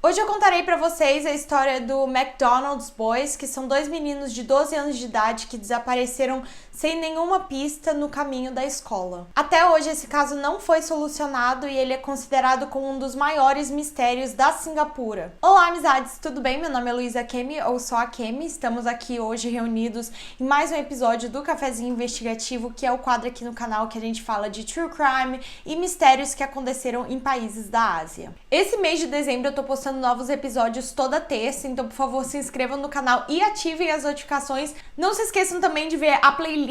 Hoje eu contarei pra vocês a história do McDonald's Boys, que são dois meninos de 12 anos de idade que desapareceram sem nenhuma pista no caminho da escola. Até hoje esse caso não foi solucionado e ele é considerado como um dos maiores mistérios da Singapura. Olá, amizades, tudo bem? Meu nome é Luísa Kemi, ou só a Kemi. Estamos aqui hoje reunidos em mais um episódio do Cafezinho Investigativo, que é o quadro aqui no canal que a gente fala de true crime e mistérios que aconteceram em países da Ásia. Esse mês de dezembro eu tô postando novos episódios toda terça, então por favor se inscrevam no canal e ativem as notificações. Não se esqueçam também de ver a playlist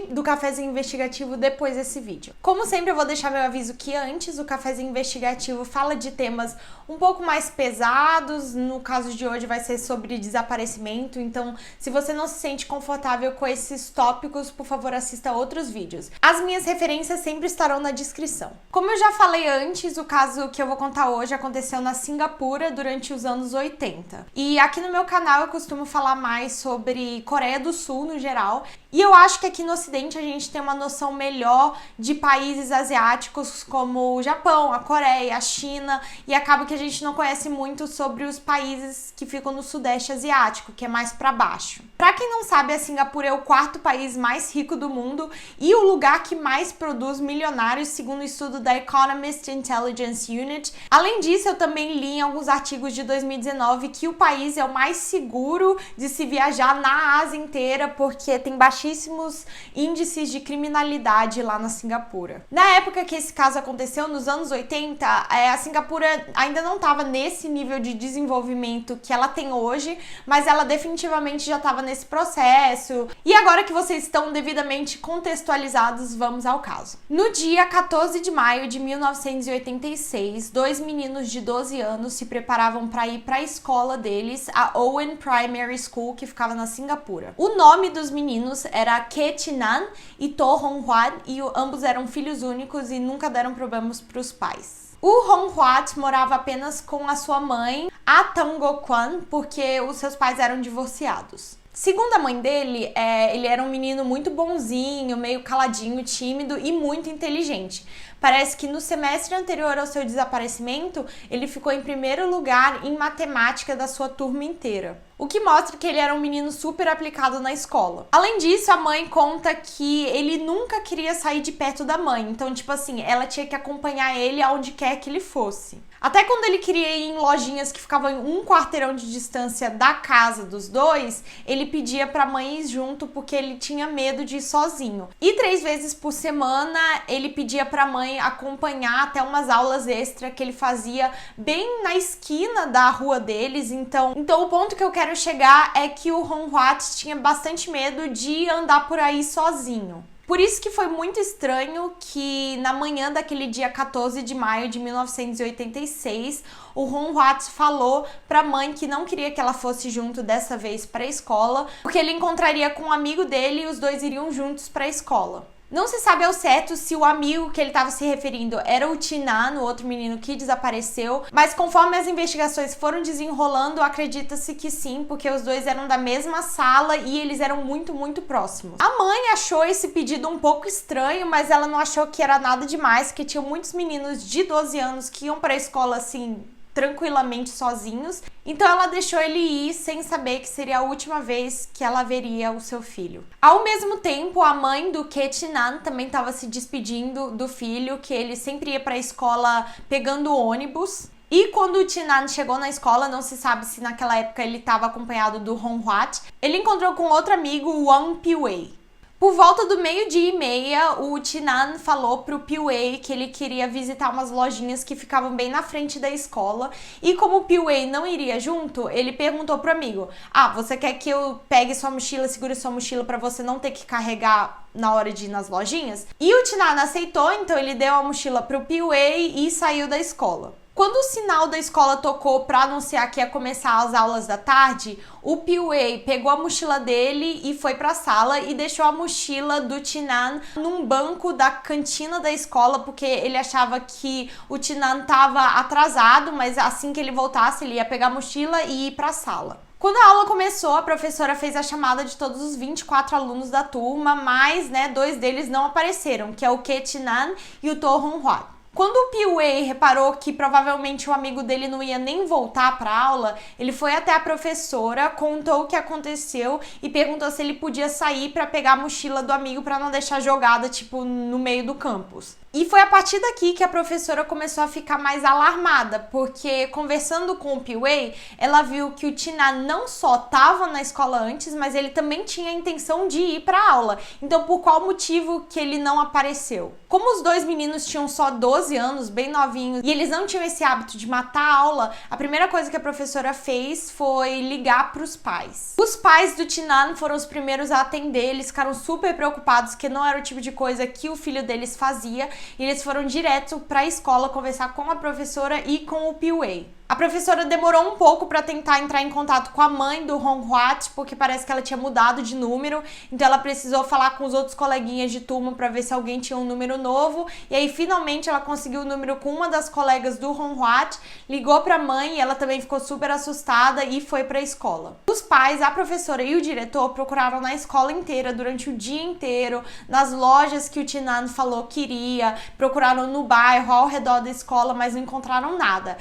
do Cafezinho Investigativo depois desse vídeo. Como sempre, eu vou deixar meu aviso que antes o Cafezinho Investigativo fala de temas um pouco mais pesados. No caso de hoje vai ser sobre desaparecimento, então se você não se sente confortável com esses tópicos, por favor assista a outros vídeos. As minhas referências sempre estarão na descrição. Como eu já falei antes, o caso que eu vou contar hoje aconteceu na Singapura durante os anos 80. E aqui no meu canal eu costumo falar mais sobre Coreia do Sul no geral. E eu acho que aqui no Ocidente a gente tem uma noção melhor de países asiáticos como o Japão, a Coreia, a China, e acaba que a gente não conhece muito sobre os países que ficam no Sudeste Asiático, que é mais para baixo. Para quem não sabe, a Singapura é o quarto país mais rico do mundo e o lugar que mais produz milionários, segundo o estudo da Economist Intelligence Unit. Além disso, eu também li em alguns artigos de 2019 que o país é o mais seguro de se viajar na Ásia inteira, porque tem baixíssimos índices de criminalidade lá na Singapura. Na época que esse caso aconteceu, nos anos 80, a Singapura ainda não estava nesse nível de desenvolvimento que ela tem hoje, mas ela definitivamente já estava nesse processo. E agora que vocês estão devidamente contextualizados, vamos ao caso. No dia 14 de maio de 1986, dois meninos de 12 anos se preparavam para ir para a escola deles, a Owen Primary School, que ficava na Singapura. O nome dos meninos era Ke Chi Nan e To Hong Hwan, e ambos eram filhos únicos e nunca deram problemas para os pais. O Hong Hwan morava apenas com a sua mãe, a Tang Go Kwan, porque os seus pais eram divorciados. Segundo a mãe dele, ele era um menino muito bonzinho, meio caladinho, tímido e muito inteligente. Parece que no semestre anterior ao seu desaparecimento, ele ficou em primeiro lugar em matemática da sua turma inteira. O que mostra que ele era um menino super aplicado na escola. Além disso, a mãe conta que ele nunca queria sair de perto da mãe. Então, tipo assim, ela tinha que acompanhar ele aonde quer que ele fosse. Até quando ele queria ir em lojinhas que ficavam em um quarteirão de distância da casa dos dois, ele pedia pra mãe ir junto porque ele tinha medo de ir sozinho. E 3 vezes por semana, ele pedia pra mãe acompanhar até umas aulas extra que ele fazia bem na esquina da rua deles. Então o ponto que eu quero chegar é que o Hong Hwan tinha bastante medo de andar por aí sozinho. Por isso que foi muito estranho que na manhã daquele dia 14 de maio de 1986, o Hong Hwan falou pra mãe que não queria que ela fosse junto dessa vez pra escola, porque ele encontraria com um amigo dele e os dois iriam juntos pra escola. Não se sabe ao certo se o amigo que ele estava se referindo era o Tinan, o outro menino que desapareceu, mas conforme as investigações foram desenrolando, acredita-se que sim, porque os dois eram da mesma sala e eles eram muito próximos. A mãe achou esse pedido um pouco estranho, mas ela não achou que era nada demais, que tinha muitos meninos de 12 anos que iam para a escola assim tranquilamente sozinhos, então ela deixou ele ir sem saber que seria a última vez que ela veria o seu filho. Ao mesmo tempo, a mãe do Ke Chi Nan também estava se despedindo do filho, que ele sempre ia para a escola pegando ônibus. E quando o Tinan chegou na escola, não se sabe se naquela época ele estava acompanhado do Hong Hwan, ele encontrou com outro amigo, o Wang Piwei. Por volta do 12:30, o Tinan falou pro Piwei que ele queria visitar umas lojinhas que ficavam bem na frente da escola. E como o Piwei não iria junto, ele perguntou pro amigo: você quer que eu pegue sua mochila, segure sua mochila pra você não ter que carregar na hora de ir nas lojinhas? E o Tinan aceitou, então ele deu a mochila pro Piwei e saiu da escola. Quando o sinal da escola tocou para anunciar que ia começar as aulas da tarde, o Piwei pegou a mochila dele e foi para a sala e deixou a mochila do Tinan num banco da cantina da escola, porque ele achava que o Tinan estava atrasado, mas assim que ele voltasse ele ia pegar a mochila e ir para a sala. Quando a aula começou, a professora fez a chamada de todos os 24 alunos da turma, mas 2 deles não apareceram, que é o Ke Chi Nan e o To Hong Hwan. Quando o Pee-wee reparou que provavelmente o amigo dele não ia nem voltar para aula, ele foi até a professora, contou o que aconteceu e perguntou se ele podia sair para pegar a mochila do amigo para não deixar jogada, tipo, no meio do campus. E foi a partir daqui que a professora começou a ficar mais alarmada, porque conversando com o Pee-wee, ela viu que o Tina não só estava na escola antes, mas ele também tinha a intenção de ir para aula. Então, por qual motivo que ele não apareceu? Como os dois meninos tinham só 12 anos, bem novinhos, e eles não tinham esse hábito de matar a aula, a primeira coisa que a professora fez foi ligar para os pais. Os pais do Tinan foram os primeiros a atender, eles ficaram super preocupados, que não era o tipo de coisa que o filho deles fazia, e eles foram direto para a escola conversar com a professora e com o Pee-wee. A professora demorou um pouco para tentar entrar em contato com a mãe do Hong-hwa, porque parece que ela tinha mudado de número, então ela precisou falar com os outros coleguinhas de turma para ver se alguém tinha um número novo, e aí finalmente ela conseguiu o número com uma das colegas do Hong-hwa, ligou para a mãe e ela também ficou super assustada e foi para a escola. Os pais, a professora e o diretor procuraram na escola inteira, durante o dia inteiro, nas lojas que o Tinan falou que iria, procuraram no bairro, ao redor da escola, mas não encontraram nada.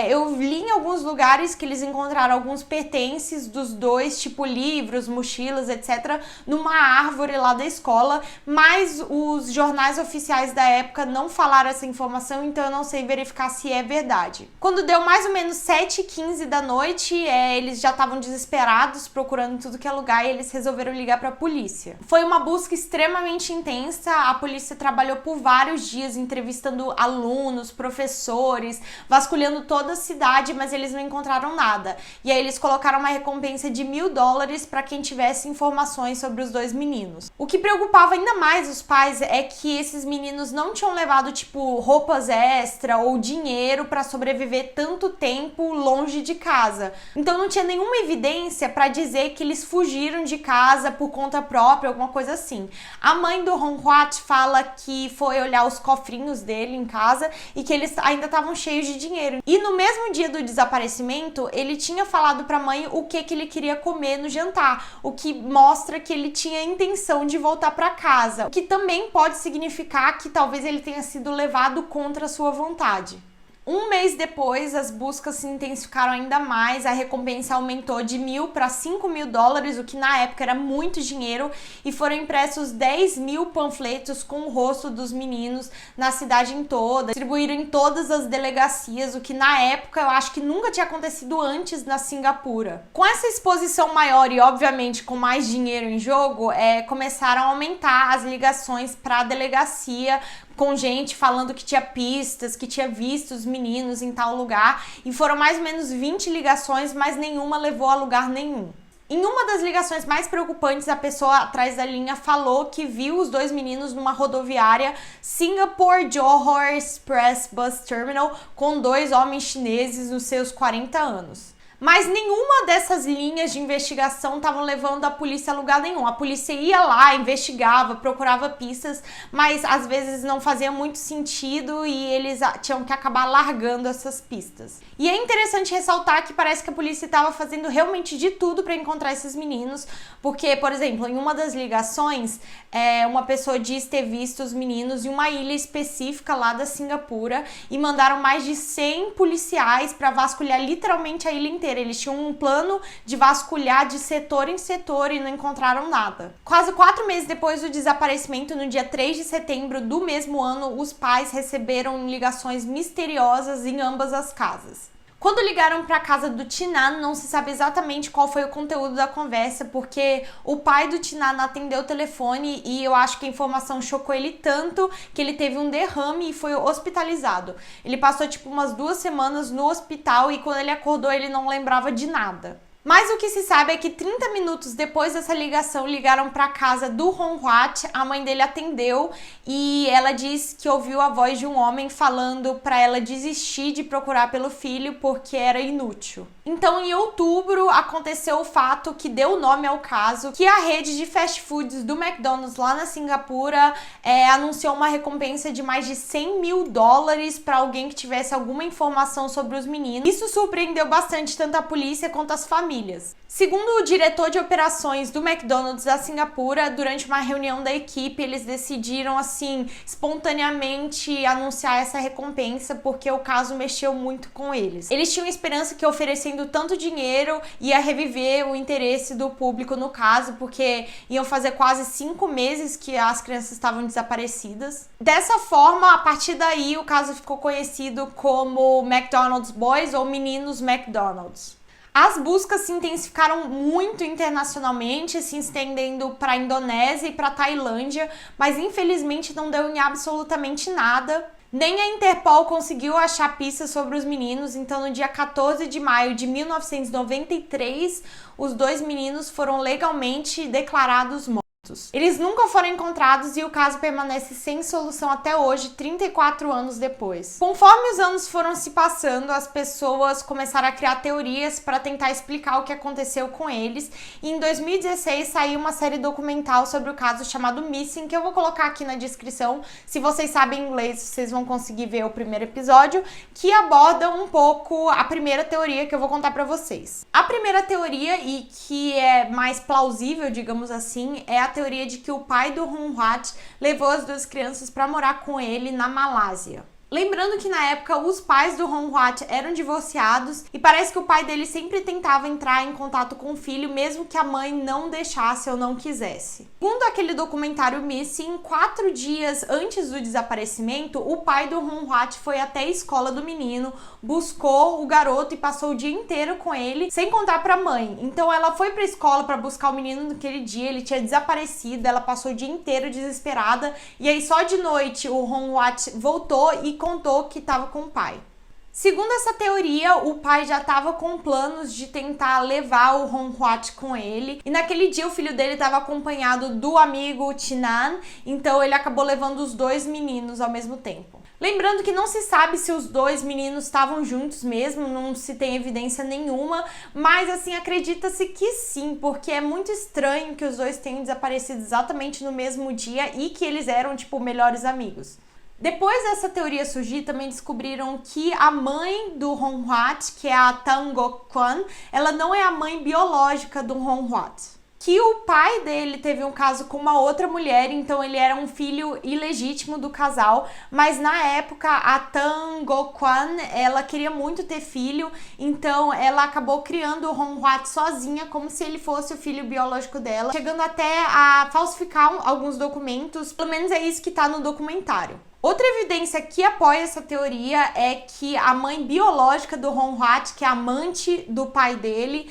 Eu li em alguns lugares que eles encontraram alguns pertences dos dois, tipo livros, mochilas, etc., numa árvore lá da escola, mas os jornais oficiais da época não falaram essa informação, então eu não sei verificar se é verdade. Quando deu mais ou menos 7h15 da noite, eles já estavam desesperados, procurando em tudo que é lugar, e eles resolveram ligar para a polícia. Foi uma busca extremamente intensa, a polícia trabalhou por vários dias, entrevistando alunos, professores, vasculhando toda a cidade, mas eles não encontraram nada. E aí eles colocaram uma recompensa de $1.000 para quem tivesse informações sobre os dois meninos. O que preocupava ainda mais os pais é que esses meninos não tinham levado, tipo, roupas extra ou dinheiro para sobreviver tanto tempo longe de casa. Então não tinha nenhuma evidência para dizer que eles fugiram de casa por conta própria, alguma coisa assim. A mãe do Hong-hwa fala que foi olhar os cofrinhos dele em casa e que eles ainda estavam cheios de dinheiro. E no mesmo dia do desaparecimento, ele tinha falado para a mãe o que ele queria comer no jantar, o que mostra que ele tinha a intenção de voltar para casa, o que também pode significar que talvez ele tenha sido levado contra a sua vontade. Um mês depois, as buscas se intensificaram ainda mais, a recompensa aumentou de $1.000 para $5.000, o que na época era muito dinheiro, e foram impressos 10.000 panfletos com o rosto dos meninos na cidade em toda, distribuíram em todas as delegacias, o que na época eu acho que nunca tinha acontecido antes na Singapura. Com essa exposição maior e obviamente com mais dinheiro em jogo, começaram a aumentar as ligações para a delegacia, com gente falando que tinha pistas, que tinha visto os meninos em tal lugar, e foram mais ou menos 20 ligações, mas nenhuma levou a lugar nenhum. Em uma das ligações mais preocupantes, a pessoa atrás da linha falou que viu os dois meninos numa rodoviária Singapore Johor Express Bus Terminal com dois homens chineses nos seus 40 anos. Mas nenhuma dessas linhas de investigação estavam levando a polícia a lugar nenhum. A polícia ia lá, investigava, procurava pistas, mas às vezes não fazia muito sentido e eles tinham que acabar largando essas pistas. E é interessante ressaltar que parece que a polícia estava fazendo realmente de tudo para encontrar esses meninos, porque, por exemplo, em uma das ligações, uma pessoa diz ter visto os meninos em uma ilha específica lá da Singapura e mandaram mais de 100 policiais para vasculhar literalmente a ilha inteira. Eles tinham um plano de vasculhar de setor em setor e não encontraram nada. Quase 4 meses depois do desaparecimento, no dia 3 de setembro do mesmo ano, os pais receberam ligações misteriosas em ambas as casas. Quando ligaram para a casa do Tinan, não se sabe exatamente qual foi o conteúdo da conversa, porque o pai do Tinan atendeu o telefone e eu acho que a informação chocou ele tanto que ele teve um derrame e foi hospitalizado. Ele passou tipo umas 2 semanas no hospital e quando ele acordou ele não lembrava de nada. Mas o que se sabe é que 30 minutos depois dessa ligação, ligaram para a casa do Hong-hwa, a mãe dele atendeu e ela diz que ouviu a voz de um homem falando para ela desistir de procurar pelo filho porque era inútil. Então, em outubro, aconteceu o fato que deu nome ao caso, que a rede de fast foods do McDonald's lá na Singapura anunciou uma recompensa de mais de $100.000 para alguém que tivesse alguma informação sobre os meninos. Isso surpreendeu bastante tanto a polícia quanto as famílias, famílias. Segundo o diretor de operações do McDonald's da Singapura, durante uma reunião da equipe, eles decidiram, assim, espontaneamente anunciar essa recompensa porque o caso mexeu muito com eles. Eles tinham esperança que oferecendo tanto dinheiro ia reviver o interesse do público no caso, porque iam fazer quase 5 meses que as crianças estavam desaparecidas. Dessa forma, a partir daí, o caso ficou conhecido como McDonald's Boys ou Meninos McDonald's. As buscas se intensificaram muito internacionalmente, se estendendo para a Indonésia e para a Tailândia, mas infelizmente não deu em absolutamente nada. Nem a Interpol conseguiu achar pistas sobre os meninos, então no dia 14 de maio de 1993, os 2 meninos foram legalmente declarados mortos. Eles nunca foram encontrados e o caso permanece sem solução até hoje, 34 anos depois. Conforme os anos foram se passando, as pessoas começaram a criar teorias para tentar explicar o que aconteceu com eles. E em 2016 saiu uma série documental sobre o caso chamado Missing, que eu vou colocar aqui na descrição. Se vocês sabem inglês, vocês vão conseguir ver o primeiro episódio, que aborda um pouco a primeira teoria que eu vou contar para vocês. A primeira teoria, e que é mais plausível, digamos assim, é a teoria de que o pai do Hon Wat levou as 2 crianças para morar com ele na Malásia. Lembrando que na época os pais do Hon Wat eram divorciados e parece que o pai dele sempre tentava entrar em contato com o filho, mesmo que a mãe não deixasse ou não quisesse. Segundo aquele documentário Missing, 4 dias antes do desaparecimento, o pai do Hon Wat foi até a escola do menino, buscou o garoto e passou o dia inteiro com ele, sem contar pra mãe. Então ela foi pra escola pra buscar o menino naquele dia, ele tinha desaparecido, ela passou o dia inteiro desesperada, e aí só de noite o Hon Wat voltou e contou que estava com o pai. Segundo essa teoria, o pai já estava com planos de tentar levar o Hon Wat com ele, e naquele dia o filho dele estava acompanhado do amigo Chinan, então ele acabou levando os 2 meninos ao mesmo tempo. Lembrando que não se sabe se os 2 meninos estavam juntos mesmo, não se tem evidência nenhuma, mas assim, acredita-se que sim, porque é muito estranho que os 2 tenham desaparecido exatamente no mesmo dia e que eles eram, tipo, melhores amigos. Depois dessa teoria surgir, também descobriram que a mãe do Hon Wat, que é a Tan Ngoc Kwan, ela não é a mãe biológica do Hon Wat. Que o pai dele teve um caso com uma outra mulher, então ele era um filho ilegítimo do casal, mas na época a Tan Ngoc Kwan, ela queria muito ter filho, então ela acabou criando o Hon Wat sozinha, como se ele fosse o filho biológico dela, chegando até a falsificar alguns documentos, pelo menos é isso que tá no documentário. Outra evidência que apoia essa teoria é que a mãe biológica do Hon Wat, que é amante do pai dele,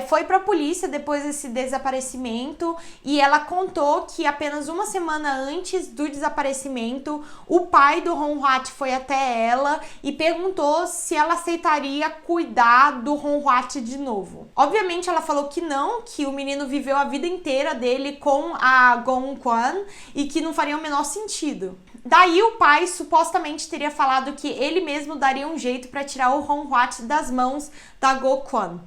foi para a polícia depois desse desaparecimento e ela contou que apenas uma semana antes do desaparecimento, o pai do Hon Wat foi até ela e perguntou se ela aceitaria cuidar do Hon Wat de novo. Obviamente ela falou que não, que o menino viveu a vida inteira dele com a Gong Kwan e que não faria o menor sentido. Daí o pai supostamente teria falado que ele mesmo daria um jeito para tirar o Hon Wat das mãos da Go Kwan.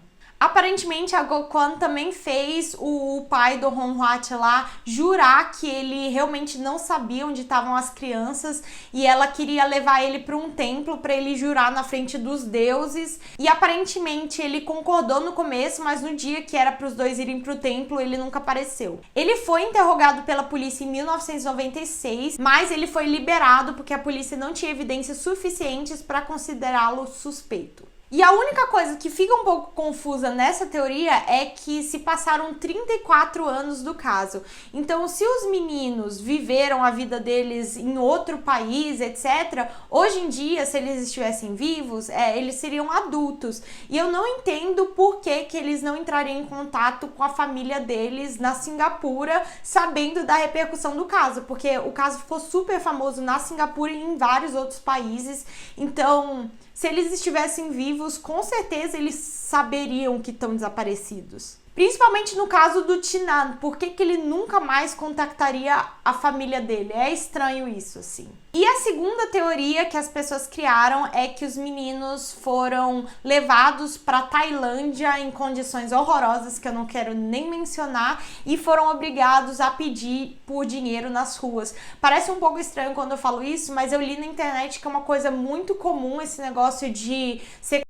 Aparentemente a Go Kwan também fez o pai do Hon Wat lá jurar que ele realmente não sabia onde estavam as crianças e ela queria levar ele para um templo para ele jurar na frente dos deuses, e aparentemente ele concordou no começo, mas no dia que era para os 2 irem para o templo ele nunca apareceu. Ele foi interrogado pela polícia em 1996, mas ele foi liberado porque a polícia não tinha evidências suficientes para considerá-lo suspeito. E a única coisa que fica um pouco confusa nessa teoria é que se passaram 34 anos do caso. Então, se os meninos viveram a vida deles em outro país, etc., hoje em dia, se eles estivessem vivos, eles seriam adultos. E eu não entendo por que eles não entrariam em contato com a família deles na Singapura, sabendo da repercussão do caso, porque o caso ficou super famoso na Singapura e em vários outros países. Então, se eles estivessem vivos, com certeza eles saberiam que estão desaparecidos. Principalmente no caso do Chinan, por que ele nunca mais contactaria a família dele? É estranho isso, assim. E a segunda teoria que as pessoas criaram é que os meninos foram levados para Tailândia em condições horrorosas que eu não quero nem mencionar e foram obrigados a pedir por dinheiro nas ruas. Parece um pouco estranho quando eu falo isso, mas eu li na internet que é uma coisa muito comum esse negócio de ser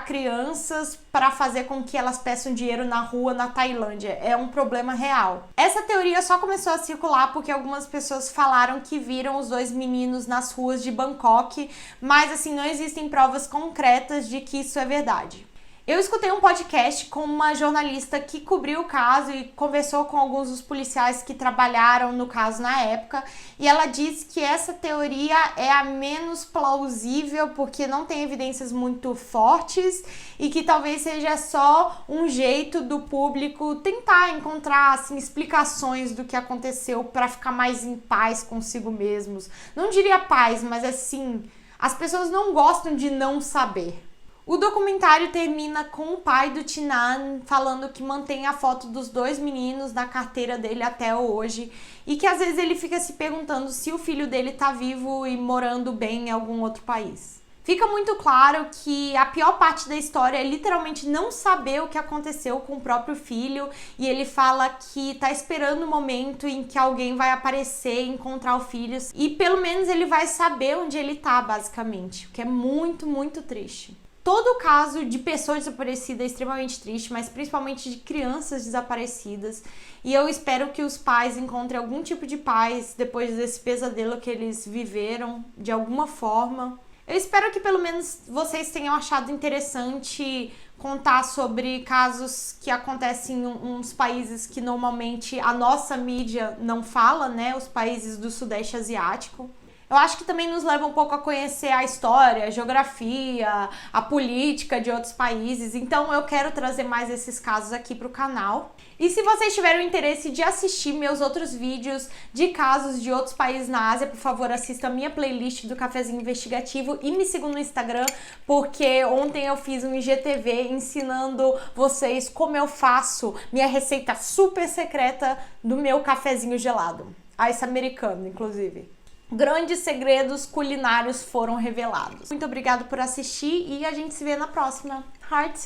crianças para fazer com que elas peçam dinheiro na rua na Tailândia. É um problema real. Essa teoria só começou a circular porque algumas pessoas falaram que viram os dois meninos nas ruas de Bangkok, mas assim, não existem provas concretas de que isso é verdade. Eu escutei um podcast com uma jornalista que cobriu o caso e conversou com alguns dos policiais que trabalharam no caso na época, e ela disse que essa teoria é a menos plausível porque não tem evidências muito fortes e que talvez seja só um jeito do público tentar encontrar assim, explicações do que aconteceu para ficar mais em paz consigo mesmos. Não diria paz, mas assim, as pessoas não gostam de não saber. O documentário termina com o pai do Thinan falando que mantém a foto dos dois meninos na carteira dele até hoje e que às vezes ele fica se perguntando se o filho dele tá vivo e morando bem em algum outro país. Fica muito claro que a pior parte da história é literalmente não saber o que aconteceu com o próprio filho, e ele fala que tá esperando o momento em que alguém vai aparecer e encontrar o filho e pelo menos ele vai saber onde ele tá, basicamente, o que é muito, muito triste. Todo caso de pessoas desaparecidas é extremamente triste, mas principalmente de crianças desaparecidas. E eu espero que os pais encontrem algum tipo de paz depois desse pesadelo que eles viveram, de alguma forma. Eu espero que pelo menos vocês tenham achado interessante contar sobre casos que acontecem em uns países que normalmente a nossa mídia não fala, né? Os países do Sudeste Asiático. Eu acho que também nos leva um pouco a conhecer a história, a geografia, a política de outros países. Então eu quero trazer mais esses casos aqui para o canal. E se vocês tiverem o interesse de assistir meus outros vídeos de casos de outros países na Ásia, por favor, assista a minha playlist do Cafezinho Investigativo e me sigam no Instagram, porque ontem eu fiz um IGTV ensinando vocês como eu faço minha receita super secreta do meu cafezinho gelado. Ice americano, inclusive. Grandes segredos culinários foram revelados. Muito obrigada por assistir e a gente se vê na próxima. Heart!